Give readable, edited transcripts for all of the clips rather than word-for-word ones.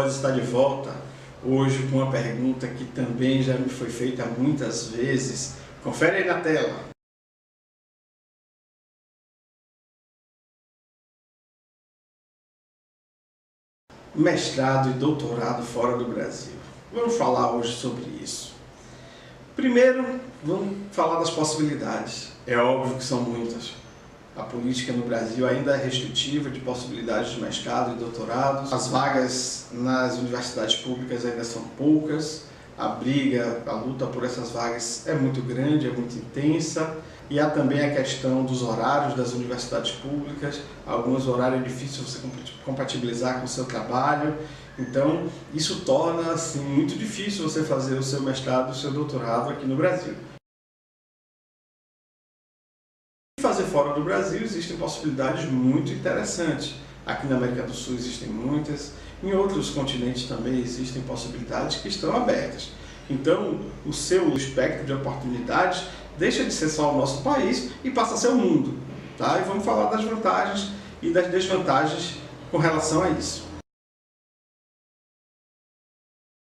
Queiroz está de volta, hoje com uma pergunta que também já me foi feita muitas vezes. Confere aí na tela. Mestrado e doutorado fora do Brasil. Vamos falar hoje sobre isso. Primeiro, vamos falar das possibilidades. É óbvio que são muitas. A política no Brasil ainda é restritiva de possibilidades de mestrado e doutorado. As vagas nas universidades públicas ainda são poucas. A briga, a luta por essas vagas é muito grande, é muito intensa. E há também a questão dos horários das universidades públicas. Alguns horários é difícil você compatibilizar com o seu trabalho. Então, isso torna assim, muito difícil você fazer o seu mestrado e o seu doutorado aqui no Brasil. Fazer fora do Brasil existem possibilidades muito interessantes. Aqui na América do Sul existem muitas, em outros continentes também existem possibilidades que estão abertas. Então, o seu espectro de oportunidades deixa de ser só o nosso país e passa a ser o mundo. Tá? E vamos falar das vantagens e das desvantagens com relação a isso.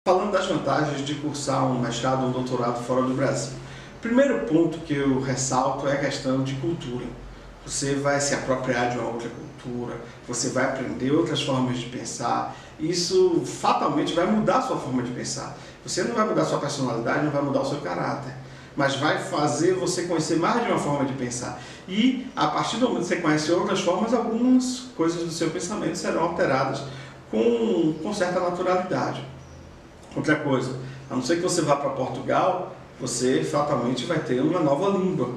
Falando das vantagens de cursar um mestrado ou um doutorado fora do Brasil. O primeiro ponto que eu ressalto é a questão de cultura. Você vai se apropriar de uma outra cultura, você vai aprender outras formas de pensar. Isso fatalmente vai mudar a sua forma de pensar. Você não vai mudar a sua personalidade, não vai mudar o seu caráter, mas vai fazer você conhecer mais de uma forma de pensar. E a partir do momento que você conhece outras formas, algumas coisas do seu pensamento serão alteradas com certa naturalidade. Outra coisa, a não ser que você vá para Portugal, você fatalmente vai ter uma nova língua.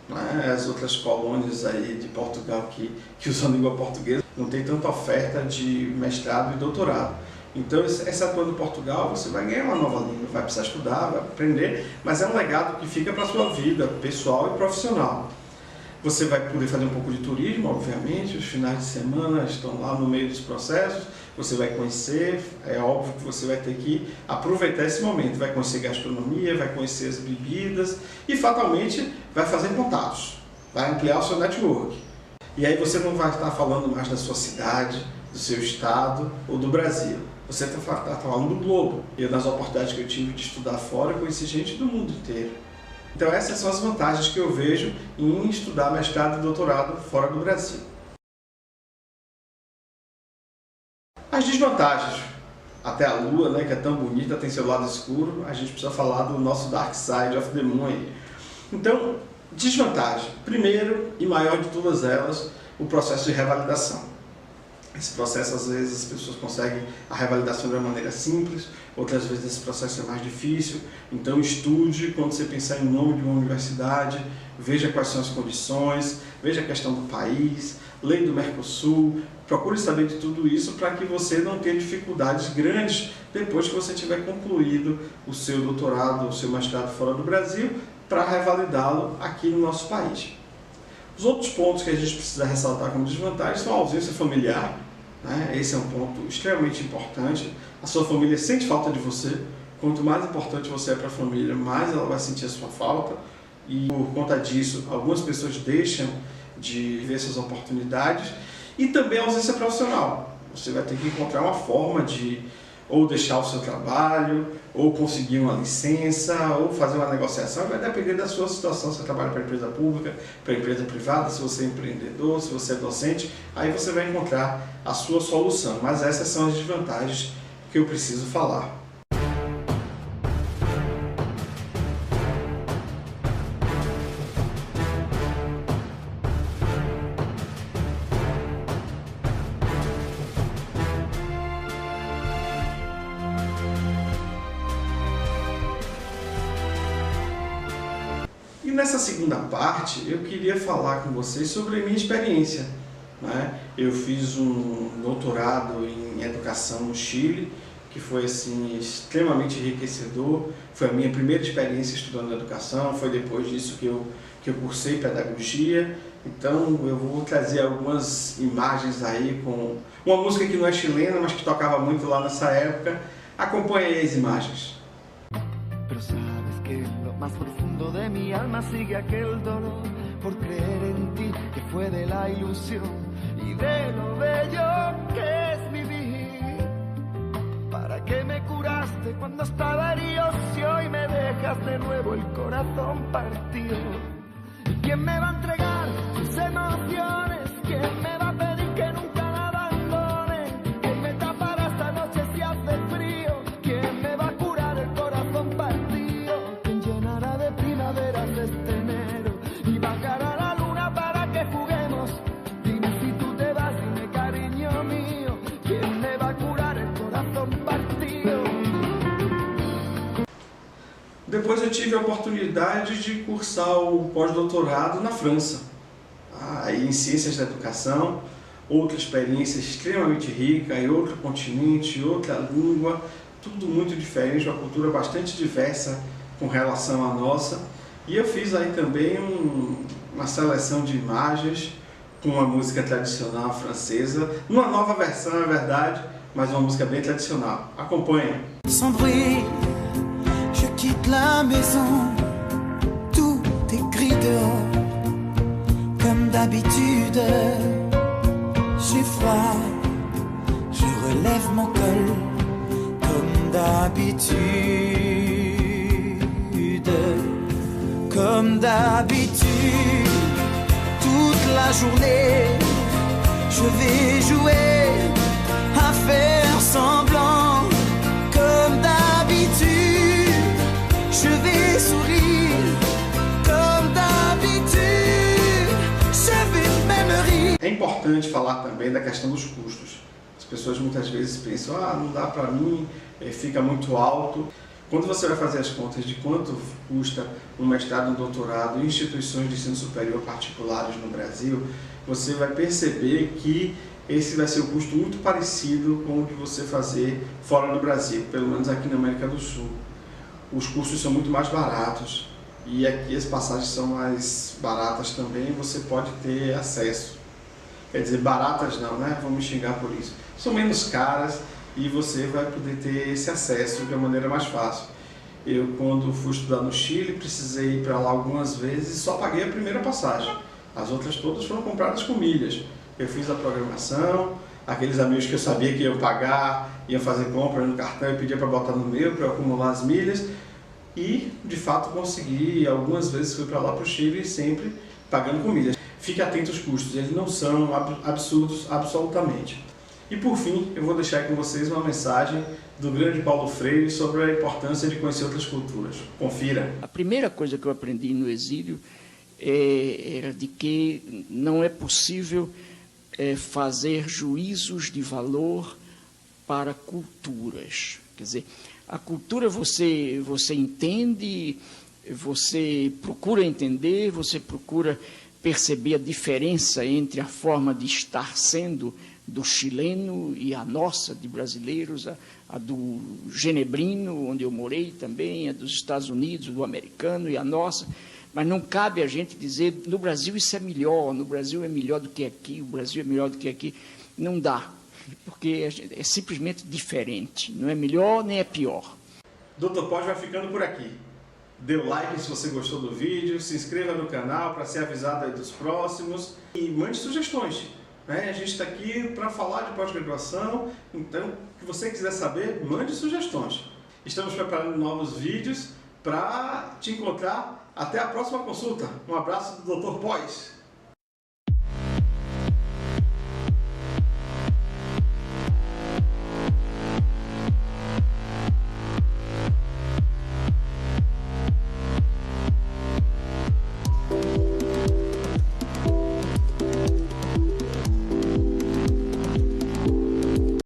Né? As outras colônias aí de Portugal que usam a língua portuguesa não tem tanta oferta de mestrado e doutorado. Então, excetuando Portugal, você vai ganhar uma nova língua, vai precisar estudar, vai aprender, mas é um legado que fica para a sua vida pessoal e profissional. Você vai poder fazer um pouco de turismo, obviamente, os finais de semana estão lá no meio dos processos, você vai conhecer, é óbvio que você vai ter que aproveitar esse momento, vai conhecer gastronomia, vai conhecer as bebidas e fatalmente vai fazer contatos, vai ampliar o seu network. E aí você não vai estar falando mais da sua cidade, do seu estado ou do Brasil, você está falando do globo. E nas oportunidades que eu tive de estudar fora, eu conheci gente do mundo inteiro. Então essas são as vantagens que eu vejo em estudar mestrado e doutorado fora do Brasil. As desvantagens. Até a Lua, né, que é tão bonita, tem seu lado escuro, a gente precisa falar do nosso Dark Side of the Moon aí. Então, desvantagem. Primeiro e maior de todas elas, o processo de revalidação. Esse processo, às vezes, as pessoas conseguem a revalidação de uma maneira simples, outras vezes esse processo é mais difícil. Então estude quando você pensar em nome de uma universidade, veja quais são as condições, veja a questão do país, lei do Mercosul, procure saber de tudo isso para que você não tenha dificuldades grandes depois que você tiver concluído o seu doutorado, o seu mestrado fora do Brasil, para revalidá-lo aqui no nosso país. Os outros pontos que a gente precisa ressaltar como desvantagem são a ausência familiar. Né? Esse é um ponto extremamente importante. A sua família sente falta de você. Quanto mais importante você é para a família, mais ela vai sentir a sua falta. E por conta disso, algumas pessoas deixam de ver essas oportunidades. E também a ausência profissional. Você vai ter que encontrar uma forma de ou deixar o seu trabalho, ou conseguir uma licença, ou fazer uma negociação, vai depender da sua situação, se você trabalha para empresa pública, para empresa privada, se você é empreendedor, se você é docente, aí você vai encontrar a sua solução. Mas essas são as desvantagens que eu preciso falar. E nessa segunda parte, eu queria falar com vocês sobre a minha experiência. Né? Eu fiz um doutorado em educação no Chile, que foi assim, extremamente enriquecedor. Foi a minha primeira experiência estudando educação, foi depois disso que eu cursei pedagogia. Então eu vou trazer algumas imagens aí com uma música que não é chilena, mas que tocava muito lá nessa época. Acompanhe aí as imagens. Pero sabes que en lo más profundo de mi alma sigue aquel dolor por creer en ti, que fue de la ilusión y de lo bello que es vivir. amaste cuando estaba herido, si hoy me dejas de nuevo el corazón partido. ¿Y quién me va a entregar sus emociones? ¿Quién me va a pedir que nunca la abandone? ¿Quién me tapará esta noche si hace frío? ¿Quién me va a curar el corazón partido? ¿Quién llenará de primaveras este enero y bajará la luna para que juguemos? Dime si tú te vas, dime cariño mío, ¿quién me va a curar el corazón partido? Depois eu tive a oportunidade de cursar o pós-doutorado na França, em Ciências da Educação, outra experiência extremamente rica, em outro continente, outra língua, tudo muito diferente, uma cultura bastante diversa com relação à nossa. E eu fiz aí também uma seleção de imagens com uma música tradicional francesa, numa nova versão, é verdade, mas uma música bem tradicional. Acompanha. Sans bruit, je quitte la maison, tout est gris dehors, comme d'habitude. J'ai froid, je relève mon col, comme d'habitude. Comme d'habitude, toute la journée, je vais jouer à faire semblant. Comme d'habitude, je vais sourire. Comme d'habitude, je vais même rire. É importante falar também da questão dos custos. As pessoas muitas vezes pensam, não dá para mim, fica muito alto. Quando você vai fazer as contas de quanto custa um mestrado, um doutorado em instituições de ensino superior particulares no Brasil, você vai perceber que esse vai ser um custo muito parecido com o de você fazer fora do Brasil, pelo menos aqui na América do Sul. Os custos são muito mais baratos e aqui as passagens são mais baratas também, você pode ter acesso. Quer dizer, baratas não, né? Vão me xingar por isso. São menos caras e você vai poder ter esse acesso de uma maneira mais fácil. Eu, quando fui estudar no Chile, precisei ir para lá algumas vezes e só paguei a primeira passagem. As outras todas foram compradas com milhas. Eu fiz a programação, aqueles amigos que eu sabia que iam pagar, iam fazer compra no cartão e pedia para botar no meu, para eu acumular as milhas. E, de fato, consegui. Algumas vezes fui para lá para o Chile sempre pagando com milhas. Fique atento aos custos, eles não são absurdos absolutamente. E por fim, eu vou deixar com vocês uma mensagem do grande Paulo Freire sobre a importância de conhecer outras culturas. Confira. A primeira coisa que eu aprendi no exílio era de que não é possível fazer juízos de valor para culturas. Quer dizer, a cultura você entende, você procura entender, você procura perceber a diferença entre a forma de estar sendo do chileno e a nossa, de brasileiros, a do genebrino, onde eu morei também, a dos Estados Unidos, do americano e a nossa. Mas não cabe a gente dizer, no Brasil isso é melhor, no Brasil é melhor do que aqui, o Brasil é melhor do que aqui. Não dá, porque é simplesmente diferente, não é melhor nem é pior. Dr. Pod vai ficando por aqui. Dê o like se você gostou do vídeo, se inscreva no canal para ser avisado aí dos próximos e mande sugestões. A gente está aqui para falar de pós-graduação, então, o que você quiser saber, mande sugestões. Estamos preparando novos vídeos para te encontrar. Até a próxima consulta. Um abraço do Dr. Pós.